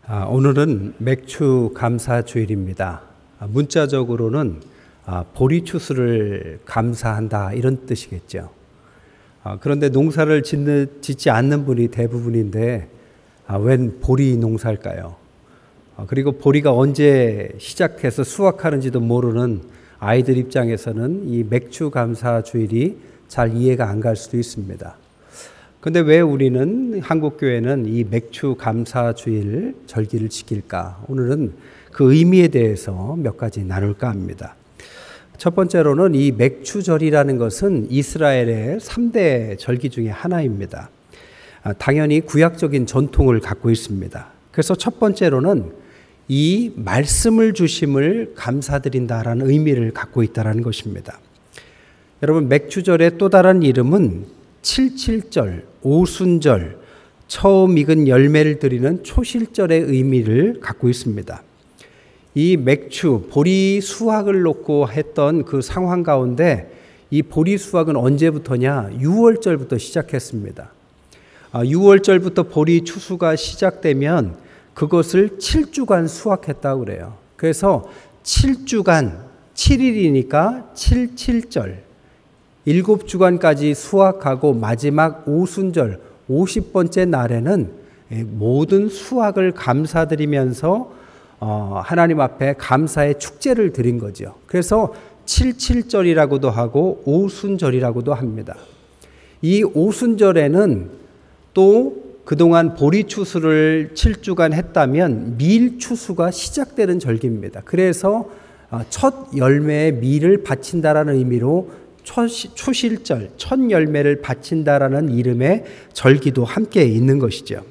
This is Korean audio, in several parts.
오늘은 맥추 감사 주일입니다. 문자적으로는 보리추수를 감사한다 이런 뜻이겠죠. 그런데 농사를 짓지 않는 분이 대부분인데 웬 보리 농사일까요? 그리고 보리가 언제 시작해서 수확하는지도 모르는 아이들 입장에서는 이 맥추 감사 주일이 잘 이해가 안 갈 수도 있습니다. 근데 왜 우리는 한국교회는 이 맥추 감사 주일 절기를 지킬까? 오늘은 그 의미에 대해서 몇 가지 나눌까 합니다. 첫 번째로는 이 맥추절이라는 것은 이스라엘의 3대 절기 중에 하나입니다. 당연히 구약적인 전통을 갖고 있습니다. 그래서 첫 번째로는 이 말씀을 주심을 감사드린다라는 의미를 갖고 있다는 것입니다. 여러분, 맥추절의 또 다른 이름은 칠칠절, 오순절, 처음 익은 열매를 드리는 초실절의 의미를 갖고 있습니다. 이 맥추, 보리 수확을 놓고 했던 그 상황 가운데 이 보리 수확은 언제부터냐? 6월절부터 시작했습니다. 6월절부터 보리 추수가 시작되면 그것을 7주간 수확했다고 그래요. 그래서 7주간, 7일이니까 77절, 7주간까지 수확하고 마지막 오순절 50번째 날에는 모든 수확을 감사드리면서 하나님 앞에 감사의 축제를 드린 거죠. 그래서 77절이라고도 하고 오순절이라고도 합니다. 이 오순절에는 또 그동안 보리 추수를 7주간 했다면 밀 추수가 시작되는 절기입니다. 그래서 첫 열매의 밀을 바친다라는 의미로 초실절, 첫 열매를 바친다라는 이름의 절기도 함께 있는 것이죠.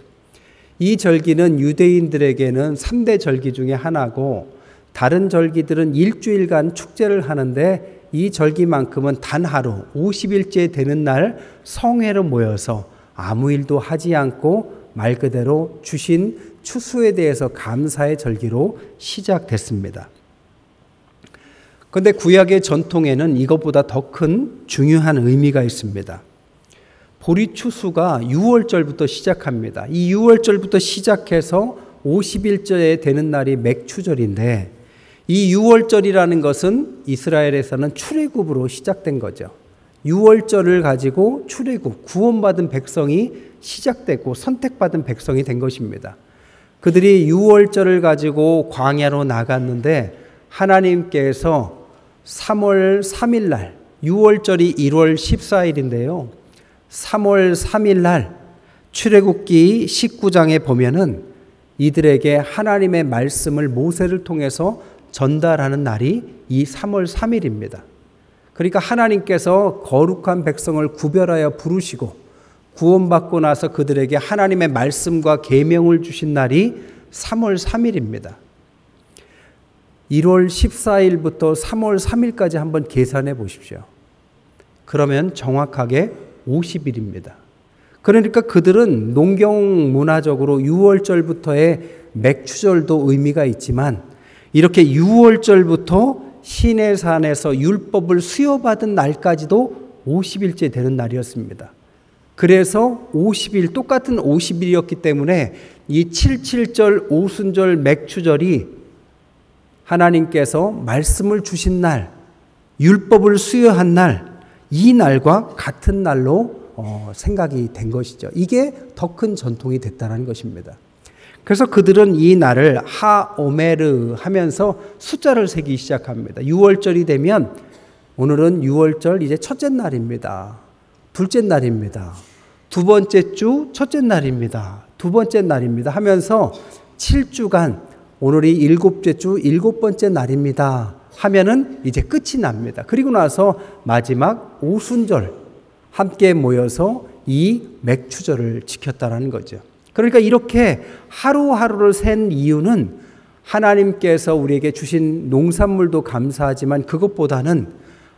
이 절기는 유대인들에게는 3대 절기 중에 하나고 다른 절기들은 일주일간 축제를 하는데 이 절기만큼은 단 하루 50일째 되는 날 성회로 모여서 아무 일도 하지 않고 말 그대로 주신 추수에 대해서 감사의 절기로 시작됐습니다. 그런데 구약의 전통에는 이것보다 더 큰 중요한 의미가 있습니다. 보리 추수가 6월절부터 시작합니다. 이 6월절부터 시작해서 50일째 되는 날이 맥추절인데 이 6월절이라는 것은 이스라엘에서는 출애굽으로 시작된 거죠. 6월절을 가지고 출애굽, 구원받은 백성이 시작됐고 선택받은 백성이 된 것입니다. 그들이 6월절을 가지고 광야로 나갔는데 하나님께서 3월 3일 날, 6월절이 1월 14일인데요. 3월 3일 날 출애굽기 19장에 보면은 이들에게 하나님의 말씀을 모세를 통해서 전달하는 날이 이 3월 3일입니다. 그러니까 하나님께서 거룩한 백성을 구별하여 부르시고 구원받고 나서 그들에게 하나님의 말씀과 계명을 주신 날이 3월 3일입니다. 1월 14일부터 3월 3일까지 한번 계산해 보십시오. 그러면 정확하게 50일입니다. 그러니까 그들은 농경 문화적으로 6월절부터의 맥추절도 의미가 있지만 이렇게 6월절부터 시내산에서 율법을 수여받은 날까지도 50일째 되는 날이었습니다. 그래서 50일, 똑같은 50일이었기 때문에 이 77절, 오순절, 맥추절이 하나님께서 말씀을 주신 날, 율법을 수여한 날, 이 날과 같은 날로 생각이 된 것이죠. 이게 더 큰 전통이 됐다는 것입니다. 그래서 그들은 이 날을 하오메르 하면서 숫자를 세기 시작합니다. 6월절이 되면 오늘은 6월절 이제 첫째 날입니다. 둘째 날입니다. 두 번째 주 첫째 날입니다. 두 번째 날입니다 하면서 7주간 오늘이 7째 주 7번째 날입니다 하면은 이제 끝이 납니다. 그리고 나서 마지막 오순절 함께 모여서 이 맥추절을 지켰다는 거죠. 그러니까 이렇게 하루하루를 센 이유는 하나님께서 우리에게 주신 농산물도 감사하지만 그것보다는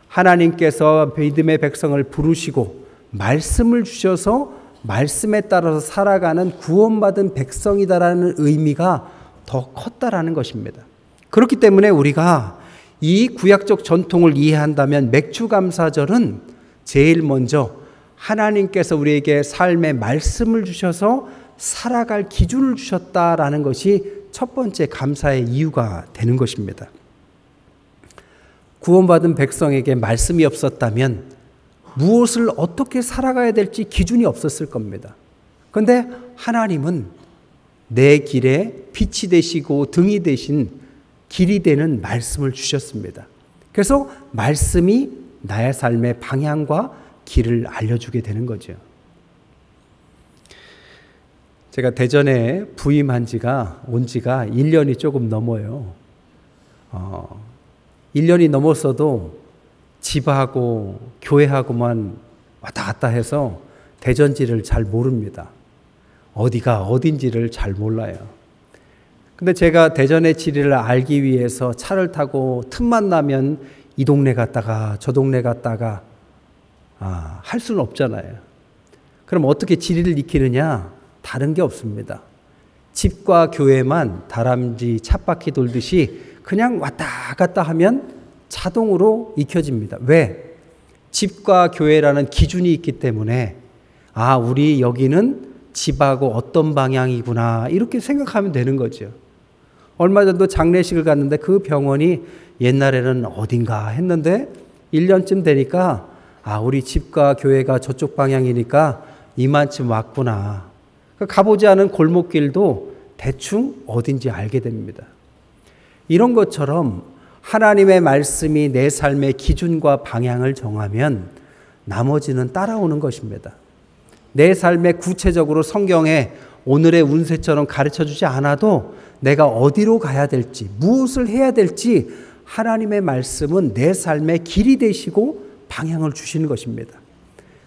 하나님께서 믿음의 백성을 부르시고 말씀을 주셔서 말씀에 따라서 살아가는 구원받은 백성이다라는 의미가 더 컸다라는 것입니다. 그렇기 때문에 우리가 이 구약적 전통을 이해한다면 맥추감사절은 제일 먼저 하나님께서 우리에게 삶의 말씀을 주셔서 살아갈 기준을 주셨다라는 것이 첫 번째 감사의 이유가 되는 것입니다. 구원받은 백성에게 말씀이 없었다면 무엇을 어떻게 살아가야 될지 기준이 없었을 겁니다. 그런데 하나님은 내 길에 빛이 되시고 등이 되신 길이 되는 말씀을 주셨습니다. 그래서 말씀이 나의 삶의 방향과 길을 알려주게 되는 거죠. 제가 대전에 부임한 지가 1년이 조금 넘어요. 1년이 넘었어도 집하고 교회하고만 왔다 갔다 해서 대전지를 잘 모릅니다. 어디가 어딘지를 잘 몰라요. 근데 제가 대전의 지리를 알기 위해서 차를 타고 틈만 나면 이 동네 갔다가 저 동네 갔다가 할 수는 없잖아요. 그럼 어떻게 지리를 익히느냐? 다른 게 없습니다. 집과 교회만 다람쥐 쳇바퀴 돌듯이 그냥 왔다 갔다 하면 자동으로 익혀집니다. 왜? 집과 교회라는 기준이 있기 때문에 우리 여기는 집하고 어떤 방향이구나 이렇게 생각하면 되는 거죠. 얼마 전도 장례식을 갔는데 그 병원이 옛날에는 어딘가 했는데 1년쯤 되니까 우리 집과 교회가 저쪽 방향이니까 이만큼 왔구나. 가보지 않은 골목길도 대충 어딘지 알게 됩니다. 이런 것처럼 하나님의 말씀이 내 삶의 기준과 방향을 정하면 나머지는 따라오는 것입니다. 내 삶에 구체적으로 성경에 오늘의 운세처럼 가르쳐주지 않아도 내가 어디로 가야 될지, 무엇을 해야 될지 하나님의 말씀은 내 삶의 길이 되시고 방향을 주시는 것입니다.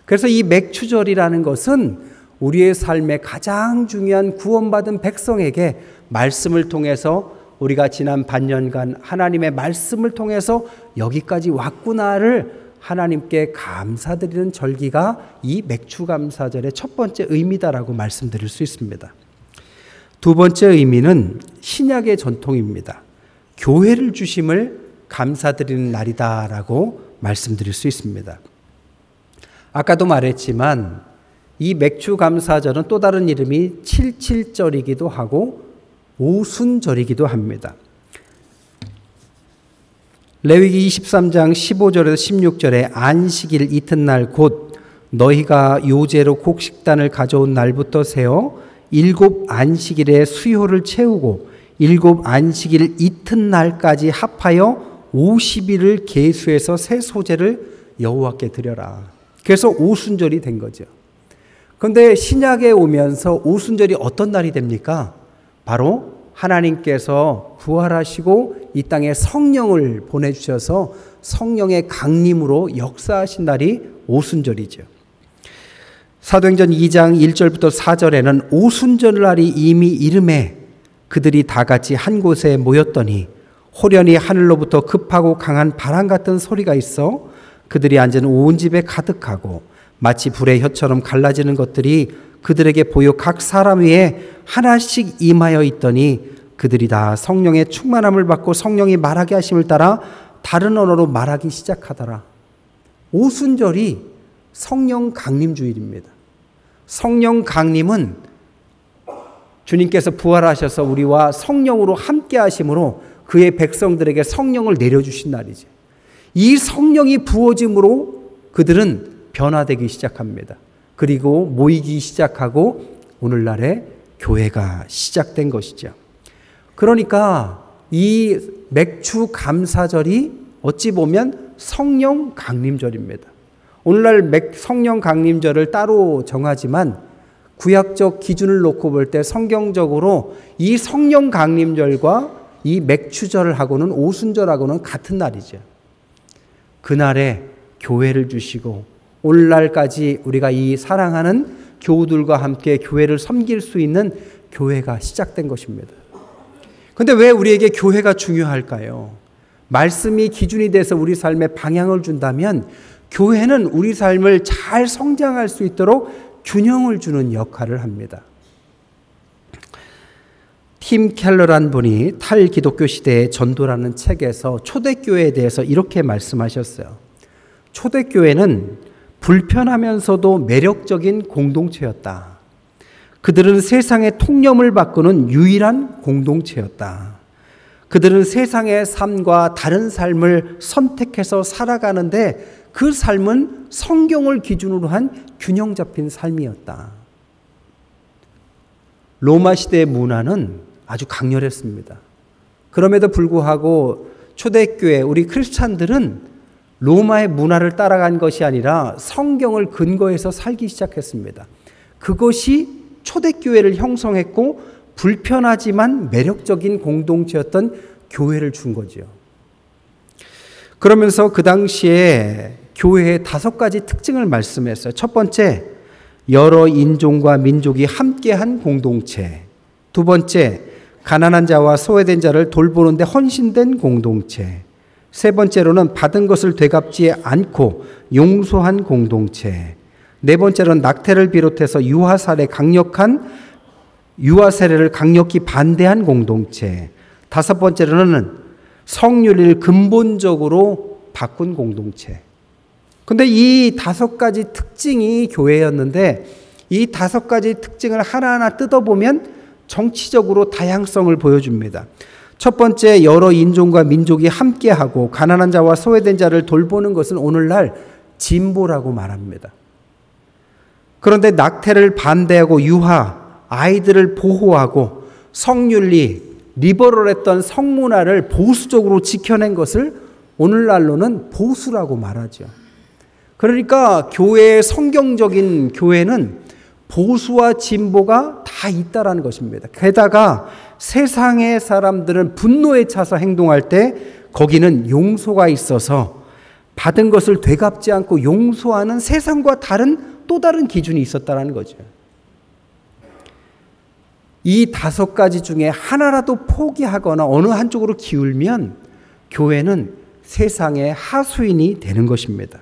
그래서 이 맥추절이라는 것은 우리의 삶의 가장 중요한 구원받은 백성에게 말씀을 통해서 우리가 지난 반년간 하나님의 말씀을 통해서 여기까지 왔구나를 하나님께 감사드리는 절기가 이 맥추감사절의 첫 번째 의미다라고 말씀드릴 수 있습니다. 두 번째 의미는 신약의 전통입니다. 교회를 주심을 감사드리는 날이다라고 말씀드릴 수 있습니다. 아까도 말했지만 이 맥추감사절은 또 다른 이름이 칠칠절이기도 하고 오순절이기도 합니다. 레위기 23장 15절에서 16절에 안식일 이튿날 곧 너희가 요제로 곡식단을 가져온 날부터 세어 7 안식일에 수요를 채우고 7 안식일 이튿날까지 합하여 50일을 계수해서 새 소제를 여호와께 드려라. 그래서 오순절이 된 거죠. 그런데 신약에 오면서 오순절이 어떤 날이 됩니까? 바로 하나님께서 부활하시고 이 땅에 성령을 보내주셔서 성령의 강림으로 역사하신 날이 오순절이죠. 사도행전 2장 1절부터 4절에는 오순절날이 이미 이름에 그들이 다 같이 한 곳에 모였더니 호련히 하늘로부터 급하고 강한 바람 같은 소리가 있어 그들이 앉은 온 집에 가득하고 마치 불의 혀처럼 갈라지는 것들이 그들에게 보여 각 사람 위에 하나씩 임하여 있더니 그들이 다 성령의 충만함을 받고 성령이 말하게 하심을 따라 다른 언어로 말하기 시작하더라. 오순절이 성령 강림 주일입니다. 성령 강림은 주님께서 부활하셔서 우리와 성령으로 함께 하심으로 그의 백성들에게 성령을 내려주신 날이죠. 이 성령이 부어짐으로 그들은 변화되기 시작합니다. 그리고 모이기 시작하고 오늘날의 교회가 시작된 것이죠. 그러니까 이 맥추 감사절이 어찌 보면 성령 강림절입니다. 오늘날 성령 강림절을 따로 정하지만 구약적 기준을 놓고 볼 때 성경적으로 이 성령 강림절과 이 맥추절하고는 오순절하고는 같은 날이죠. 그날에 교회를 주시고 오늘날까지 우리가 이 사랑하는 교우들과 함께 교회를 섬길 수 있는 교회가 시작된 것입니다. 그런데 왜 우리에게 교회가 중요할까요? 말씀이 기준이 돼서 우리 삶에 방향을 준다면 교회는 우리 삶을 잘 성장할 수 있도록 균형을 주는 역할을 합니다. 팀 켈러란 분이 탈기독교 시대의 전도라는 책에서 초대교회에 대해서 이렇게 말씀하셨어요. 초대교회는 불편하면서도 매력적인 공동체였다. 그들은 세상의 통념을 바꾸는 유일한 공동체였다. 그들은 세상의 삶과 다른 삶을 선택해서 살아가는데 그 삶은 성경을 기준으로 한 균형 잡힌 삶이었다. 로마 시대의 문화는 아주 강렬했습니다. 그럼에도 불구하고 초대교회 우리 크리스찬들은 로마의 문화를 따라간 것이 아니라 성경을 근거해서 살기 시작했습니다. 그것이 초대교회를 형성했고 불편하지만 매력적인 공동체였던 교회를 준 거죠. 그러면서 그 당시에 교회의 5가지 특징을 말씀했어요. 첫 번째, 여러 인종과 민족이 함께한 공동체. 두 번째, 가난한 자와 소외된 자를 돌보는 데 헌신된 공동체. 세 번째로는 받은 것을 되갚지 않고 용서한 공동체. 네 번째로는 낙태를 비롯해서 유아 세례를 강력히 반대한 공동체. 다섯 번째로는 성윤리를 근본적으로 바꾼 공동체. 근데 이 5가지 특징이 교회였는데 이 5가지 특징을 하나하나 뜯어보면 정치적으로 다양성을 보여줍니다. 첫 번째, 여러 인종과 민족이 함께하고 가난한 자와 소외된 자를 돌보는 것은 오늘날 진보라고 말합니다. 그런데 낙태를 반대하고 유아, 아이들을 보호하고 성윤리, 리버럴했던 성문화를 보수적으로 지켜낸 것을 오늘날로는 보수라고 말하죠. 그러니까 교회의 성경적인 교회는 보수와 진보가 다 있다라는 것입니다. 게다가 세상의 사람들은 분노에 차서 행동할 때 거기는 용서가 있어서 받은 것을 되갚지 않고 용서하는 세상과 또 다른 기준이 있었다는 거죠. 이 5가지 중에 하나라도 포기하거나 어느 한쪽으로 기울면 교회는 세상의 하수인이 되는 것입니다.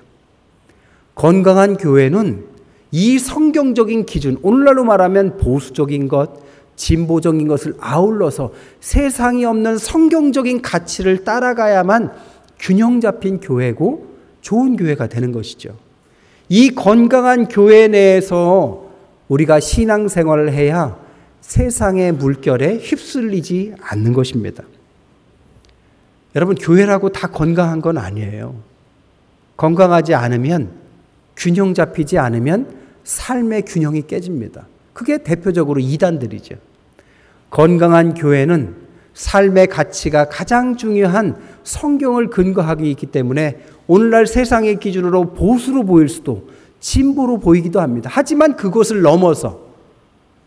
건강한 교회는 이 성경적인 기준, 오늘날로 말하면 보수적인 것, 진보적인 것을 아울러서 세상이 없는 성경적인 가치를 따라가야만 균형 잡힌 교회고 좋은 교회가 되는 것이죠. 이 건강한 교회 내에서 우리가 신앙생활을 해야 세상의 물결에 휩쓸리지 않는 것입니다. 여러분, 교회라고 다 건강한 건 아니에요. 건강하지 않으면, 균형 잡히지 않으면 삶의 균형이 깨집니다. 그게 대표적으로 이단들이죠. 건강한 교회는 삶의 가치가 가장 중요한 성경을 근거하기 있기 때문에 오늘날 세상의 기준으로 보수로 보일 수도 진보로 보이기도 합니다. 하지만 그것을 넘어서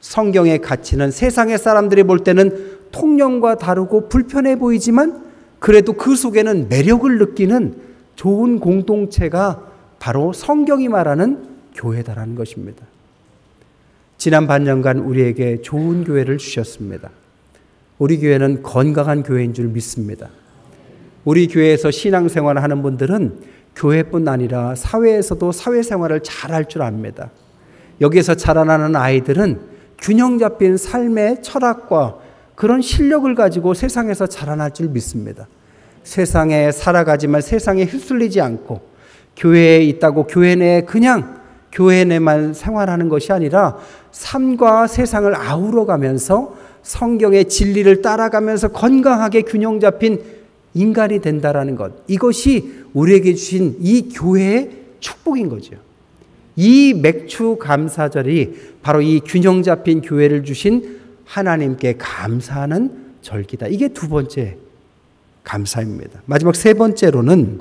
성경의 가치는 세상의 사람들이 볼 때는 통념과 다르고 불편해 보이지만 그래도 그 속에는 매력을 느끼는 좋은 공동체가 바로 성경이 말하는 교회다라는 것입니다. 지난 반년간 우리에게 좋은 교회를 주셨습니다. 우리 교회는 건강한 교회인 줄 믿습니다. 우리 교회에서 신앙생활을 하는 분들은 교회뿐 아니라 사회에서도 사회생활을 잘할 줄 압니다. 여기에서 자라나는 아이들은 균형 잡힌 삶의 철학과 그런 실력을 가지고 세상에서 자라날 줄 믿습니다. 세상에 살아가지만 세상에 휩쓸리지 않고 교회에 있다고 교회 내에 그냥 교회 내만 생활하는 것이 아니라 삶과 세상을 아우러가면서 성경의 진리를 따라가면서 건강하게 균형 잡힌 인간이 된다라는 것. 이것이 우리에게 주신 이 교회의 축복인 거죠. 이 맥주 감사절이 바로 이 균형 잡힌 교회를 주신 하나님께 감사하는 절기다. 이게 2번째 감사입니다. 마지막 3번째로는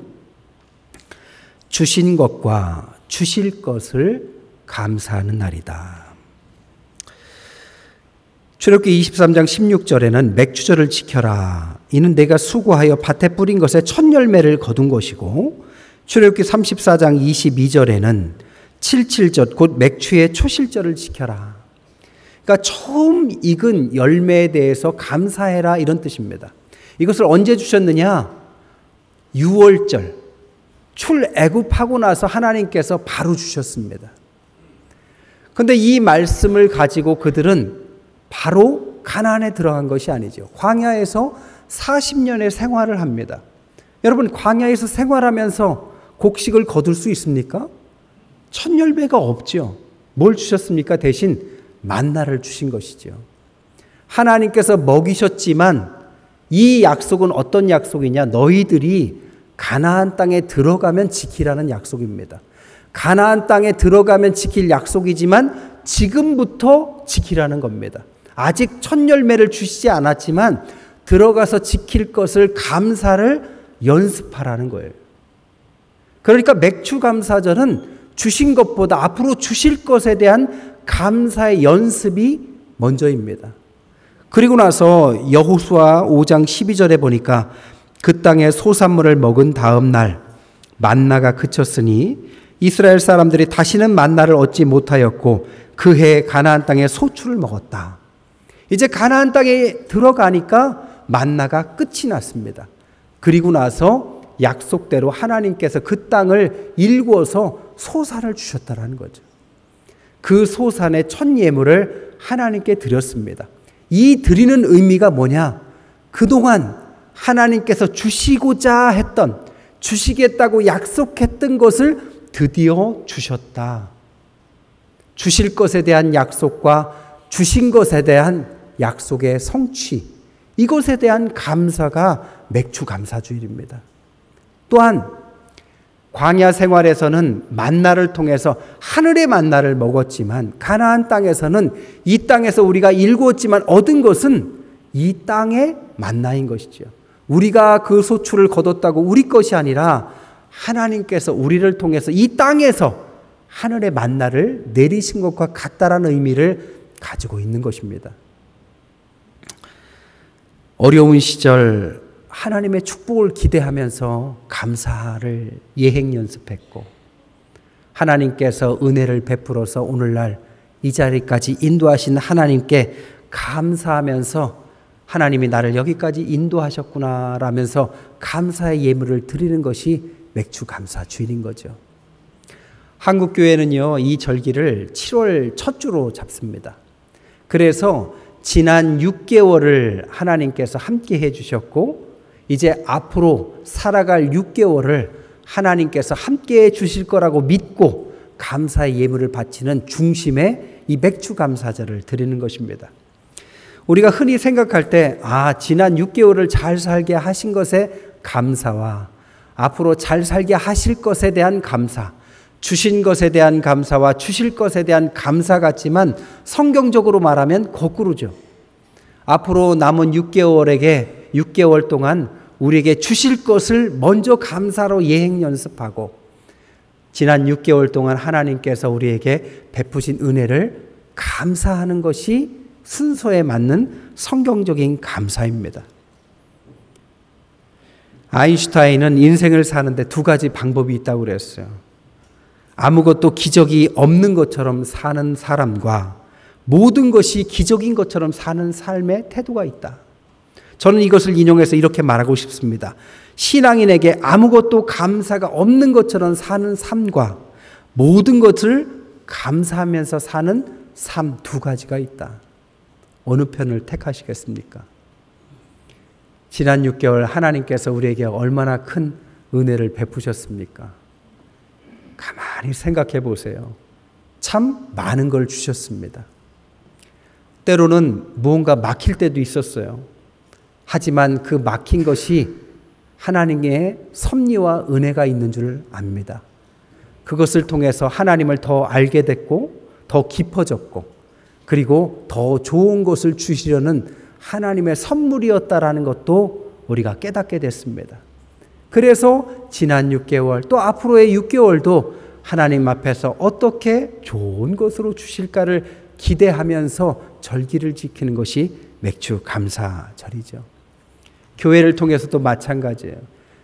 주신 것과 주실 것을 감사하는 날이다. 출애굽기 23장 16절에는 맥주절을 지켜라. 이는 내가 수고하여 밭에 뿌린 것에 첫 열매를 거둔 것이고, 출애굽기 34장 22절에는 칠칠절 곧 맥주의 초실절을 지켜라. 그러니까 처음 익은 열매에 대해서 감사해라, 이런 뜻입니다. 이것을 언제 주셨느냐? 6월절 출애굽하고 나서 하나님께서 바로 주셨습니다. 그런데 이 말씀을 가지고 그들은 바로 가나안에 들어간 것이 아니죠. 광야에서 40년의 생활을 합니다. 여러분, 광야에서 생활하면서 곡식을 거둘 수 있습니까? 첫 열매가 없죠. 뭘 주셨습니까? 대신 만나를 주신 것이죠. 하나님께서 먹이셨지만 이 약속은 어떤 약속이냐? 너희들이 가나안 땅에 들어가면 지키라는 약속입니다. 가나안 땅에 들어가면 지킬 약속이지만 지금부터 지키라는 겁니다. 아직 첫 열매를 주시지 않았지만 들어가서 지킬 것을 감사를 연습하라는 거예요. 그러니까 맥주 감사절은 주신 것보다 앞으로 주실 것에 대한 감사의 연습이 먼저입니다. 그리고 나서 여호수아 5장 12절에 보니까 그 땅의 소산물을 먹은 다음 날 만나가 그쳤으니 이스라엘 사람들이 다시는 만나를 얻지 못하였고 그 해 가나안 땅의 소출을 먹었다. 이제 가나안 땅에 들어가니까 만나가 끝이 났습니다. 그리고 나서 약속대로 하나님께서 그 땅을 일구어서 소산을 주셨다라는 거죠. 그 소산의 첫 예물을 하나님께 드렸습니다. 이 드리는 의미가 뭐냐? 그동안 하나님께서 주시고자 했던, 주시겠다고 약속했던 것을 드디어 주셨다. 주실 것에 대한 약속과 주신 것에 대한 약속의 성취, 이것에 대한 감사가 맥주 감사주일입니다. 또한 광야 생활에서는 만나를 통해서 하늘의 만나를 먹었지만 가나안 땅에서는 이 땅에서 우리가 일구었지만 얻은 것은 이 땅의 만나인 것이죠. 우리가 그 소출을 거뒀다고 우리 것이 아니라 하나님께서 우리를 통해서 이 땅에서 하늘의 만나를 내리신 것과 같다라는 의미를 가지고 있는 것입니다. 어려운 시절 하나님의 축복을 기대하면서 감사를 예행 연습했고 하나님께서 은혜를 베풀어서 오늘날 이 자리까지 인도하신 하나님께 감사하면서 하나님이 나를 여기까지 인도하셨구나 라면서 감사의 예물을 드리는 것이 맥주 감사 주일인 거죠. 한국교회는요, 이 절기를 7월 첫 주로 잡습니다. 그래서 지난 6개월을 하나님께서 함께 해주셨고 이제 앞으로 살아갈 6개월을 하나님께서 함께 해주실 거라고 믿고 감사의 예물을 바치는 중심에 이 맥주 감사절을 드리는 것입니다. 우리가 흔히 생각할 때 지난 6개월을 잘 살게 하신 것에 감사와 앞으로 잘 살게 하실 것에 대한 감사, 주신 것에 대한 감사와 주실 것에 대한 감사 같지만 성경적으로 말하면 거꾸로죠. 앞으로 남은 6개월 동안 우리에게 주실 것을 먼저 감사로 예행 연습하고 지난 6개월 동안 하나님께서 우리에게 베푸신 은혜를 감사하는 것이 순서에 맞는 성경적인 감사입니다. 아인슈타인은 인생을 사는데 두 가지 방법이 있다고 그랬어요. 아무것도 기적이 없는 것처럼 사는 사람과 모든 것이 기적인 것처럼 사는 삶의 태도가 있다. 저는 이것을 인용해서 이렇게 말하고 싶습니다. 신앙인에게 아무것도 감사가 없는 것처럼 사는 삶과 모든 것을 감사하면서 사는 삶 두 가지가 있다. 어느 편을 택하시겠습니까? 지난 6개월 하나님께서 우리에게 얼마나 큰 은혜를 베푸셨습니까? 가만히 생각해 보세요. 참 많은 걸 주셨습니다. 때로는 무언가 막힐 때도 있었어요. 하지만 그 막힌 것이 하나님의 섭리와 은혜가 있는 줄 압니다. 그것을 통해서 하나님을 더 알게 됐고 더 깊어졌고 그리고 더 좋은 것을 주시려는 하나님의 선물이었다라는 것도 우리가 깨닫게 됐습니다. 그래서 지난 6개월 또 앞으로의 6개월도 하나님 앞에서 어떻게 좋은 것으로 주실까를 기대하면서 절기를 지키는 것이 맥주 감사절이죠. 교회를 통해서도 마찬가지예요.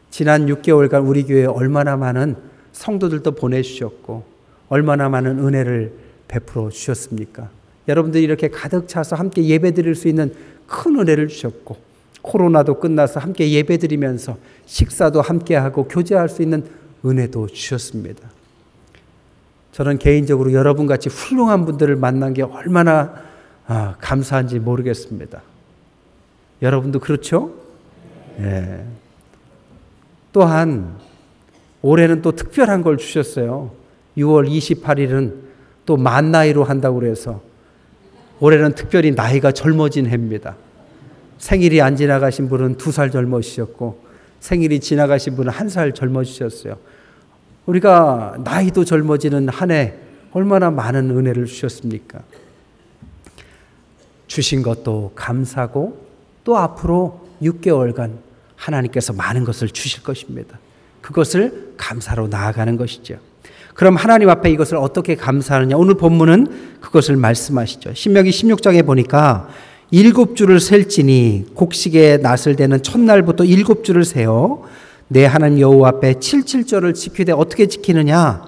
지난 6개월간 우리 교회에 얼마나 많은 성도들도 보내주셨고 얼마나 많은 은혜를 베풀어 주셨습니까? 여러분들이 이렇게 가득 차서 함께 예배드릴 수 있는 큰 은혜를 주셨고 코로나도 끝나서 함께 예배드리면서 식사도 함께하고 교제할 수 있는 은혜도 주셨습니다. 저는 개인적으로 여러분같이 훌륭한 분들을 만난 게 얼마나 감사한지 모르겠습니다. 여러분도 그렇죠? 예. 또한 올해는 또 특별한 걸 주셨어요. 6월 28일은 또 만나이로 한다고 그래서 올해는 특별히 나이가 젊어진 해입니다. 생일이 안 지나가신 분은 2살 젊어지셨고 생일이 지나가신 분은 1살 젊어지셨어요. 우리가 나이도 젊어지는 한 해 얼마나 많은 은혜를 주셨습니까? 주신 것도 감사고 또 앞으로 6개월간 하나님께서 많은 것을 주실 것입니다. 그것을 감사로 나아가는 것이죠. 그럼 하나님 앞에 이것을 어떻게 감사하느냐? 오늘 본문은 그것을 말씀하시죠. 신명기 16장에 보니까 7주를 셀지니 곡식의 낫을 대는 첫날부터 7주를 세어 내 하나님 여호와 앞에 77절을 지키되 어떻게 지키느냐?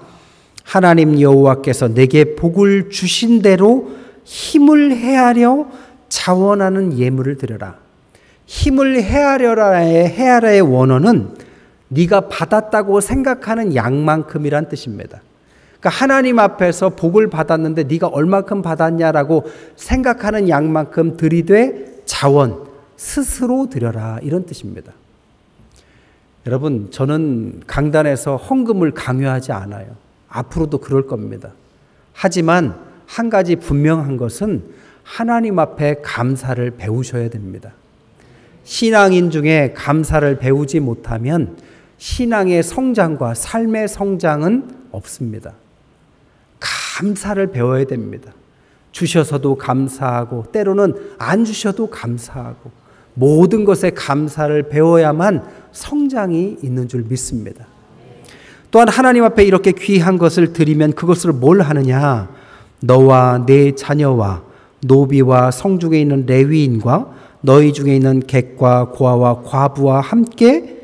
하나님 여호와께서 내게 복을 주신 대로 힘을 헤아려 자원하는 예물을 드려라. 힘을 헤아려라의 원어는 네가 받았다고 생각하는 양만큼이란 뜻입니다. 그러니까 하나님 앞에서 복을 받았는데 네가 얼마큼 받았냐라고 생각하는 양만큼 들이되 자원, 스스로 드려라, 이런 뜻입니다. 여러분, 저는 강단에서 헌금을 강요하지 않아요. 앞으로도 그럴 겁니다. 하지만 한 가지 분명한 것은 하나님 앞에 감사를 배우셔야 됩니다. 신앙인 중에 감사를 배우지 못하면 신앙의 성장과 삶의 성장은 없습니다. 감사를 배워야 됩니다. 주셔서도 감사하고 때로는 안 주셔도 감사하고 모든 것에 감사를 배워야만 성장이 있는 줄 믿습니다. 또한 하나님 앞에 이렇게 귀한 것을 드리면 그것을 뭘 하느냐? 너와 네 자녀와 노비와 성중에 있는 레위인과 너희 중에 있는 객과 고아와 과부와 함께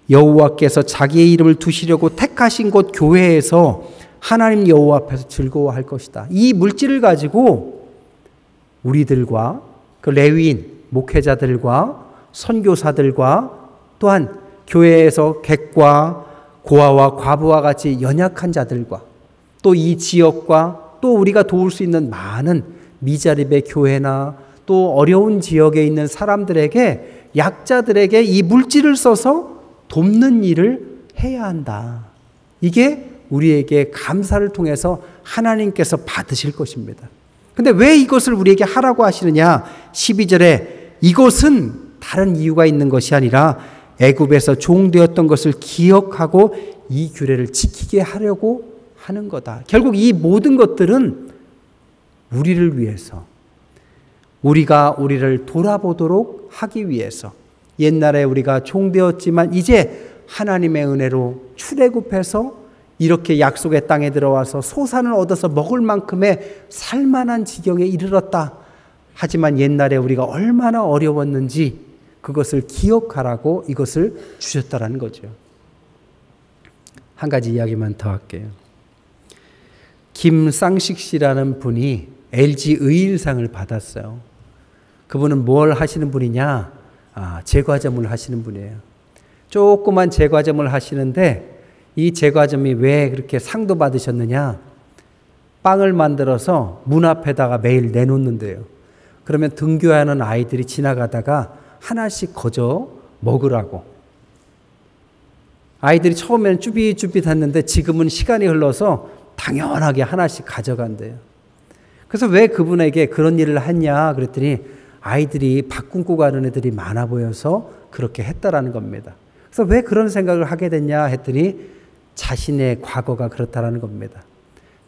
여호와께서 자기의 이름을 두시려고 택하신 곳 교회에서 하나님 여호와 앞에서 즐거워할 것이다. 이 물질을 가지고 우리들과 그 레위인, 목회자들과 선교사들과 또한 교회에서 객과 고아와 과부와 같이 연약한 자들과 또 이 지역과 또 우리가 도울 수 있는 많은 미자립의 교회나 또 어려운 지역에 있는 사람들에게, 약자들에게 이 물질을 써서 돕는 일을 해야 한다. 이게 우리에게 감사를 통해서 하나님께서 받으실 것입니다. 근데 왜 이것을 우리에게 하라고 하시느냐? 12절에 이것은 다른 이유가 있는 것이 아니라 애굽에서 종되었던 것을 기억하고 이 규례를 지키게 하려고 하는 거다. 결국 이 모든 것들은 우리를 위해서, 우리가 우리를 돌아보도록 하기 위해서, 옛날에 우리가 종되었지만 이제 하나님의 은혜로 출애굽해서 이렇게 약속의 땅에 들어와서 소산을 얻어서 먹을 만큼의 살만한 지경에 이르렀다. 하지만 옛날에 우리가 얼마나 어려웠는지 그것을 기억하라고 이것을 주셨다라는 거죠. 한 가지 이야기만 더 할게요. 김쌍식 씨라는 분이 LG 의일상을 받았어요. 그분은 뭘 하시는 분이냐? 제과점을 하시는 분이에요. 조그만 제과점을 하시는데 이 제과점이 왜 그렇게 상도 받으셨느냐? 빵을 만들어서 문 앞에다가 매일 내놓는데요. 그러면 등교하는 아이들이 지나가다가 하나씩 거저 먹으라고. 아이들이 처음에는 쭈삣쭈삣했는데 지금은 시간이 흘러서 당연하게 하나씩 가져간대요. 그래서 왜 그분에게 그런 일을 했냐 그랬더니 아이들이 밥 굶고 가는 애들이 많아 보여서 그렇게 했다라는 겁니다. 그래서 왜 그런 생각을 하게 됐냐 했더니 자신의 과거가 그렇다라는 겁니다.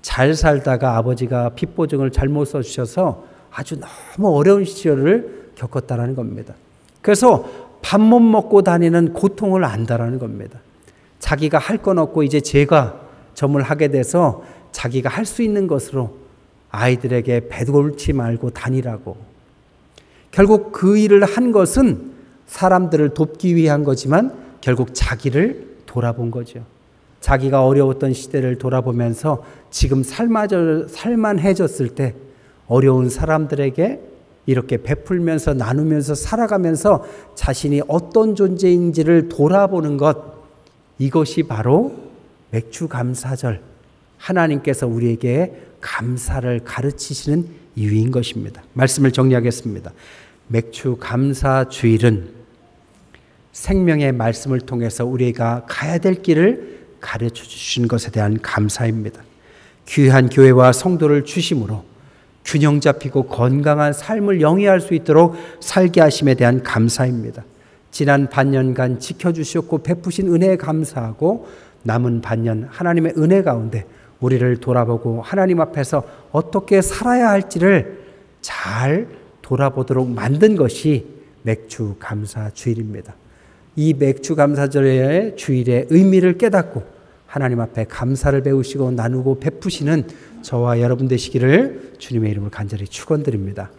잘 살다가 아버지가 빚보증을 잘못 써주셔서 아주 너무 어려운 시절을 겪었다라는 겁니다. 그래서 밥 못 먹고 다니는 고통을 안다라는 겁니다. 자기가 할 건 없고 이제 제과점을 하게 돼서 자기가 할 수 있는 것으로 아이들에게 배돌지 말고 다니라고. 결국 그 일을 한 것은 사람들을 돕기 위한 거지만 결국 자기를 돌아본 거죠. 자기가 어려웠던 시대를 돌아보면서 지금 살만해졌을 때 어려운 사람들에게 이렇게 베풀면서 나누면서 살아가면서 자신이 어떤 존재인지를 돌아보는 것, 이것이 바로 맥주감사절, 하나님께서 우리에게 감사를 가르치시는 이유인 것입니다. 말씀을 정리하겠습니다. 맥주감사주일은 생명의 말씀을 통해서 우리가 가야 될 길을 가르쳐 주신 것에 대한 감사입니다. 귀한 교회와 성도를 주심으로 균형 잡히고 건강한 삶을 영위할 수 있도록 살게 하심에 대한 감사입니다. 지난 반년간 지켜주셨고 베푸신 은혜에 감사하고 남은 반년 하나님의 은혜 가운데 우리를 돌아보고 하나님 앞에서 어떻게 살아야 할지를 잘 돌아보도록 만든 것이 맥주 감사 주일입니다. 이 맥주 감사절의 주일의 의미를 깨닫고 하나님 앞에 감사를 배우시고 나누고 베푸시는 저와 여러분 되시기를 주님의 이름으로 간절히 축원드립니다.